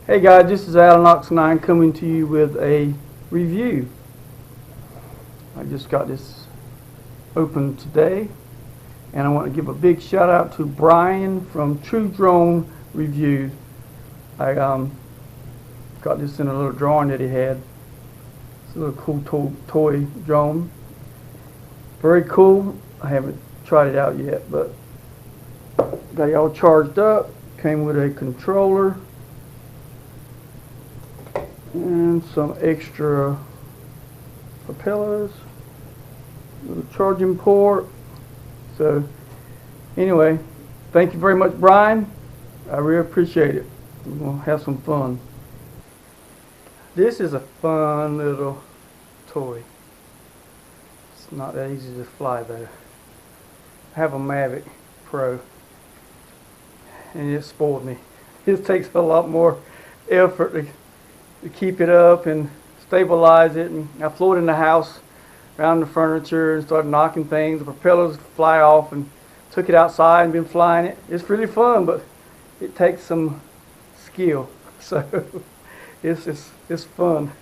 Hey guys, this is Oxendine coming to you with a review. I just got this open today, and I want to give a big shout out to Brian from True Drone Reviews. I got this in a little drawing that he had. It's a little cool toy drone. Very cool. I haven't tried it out yet, but got it all charged up. Came with a controller and some extra propellers, little charging port. So anyway, thank you very much, Brian. I really appreciate it. We're going to have some fun. This is a fun little toy. It's not that easy to fly though. I have a Mavic Pro and it spoiled me. It takes a lot more effort to keep it up and stabilize it, and I flew it in the house around the furniture and started knocking things. The propellers fly off, and took it outside and been flying it. It's really fun, but it takes some skill, so it's fun.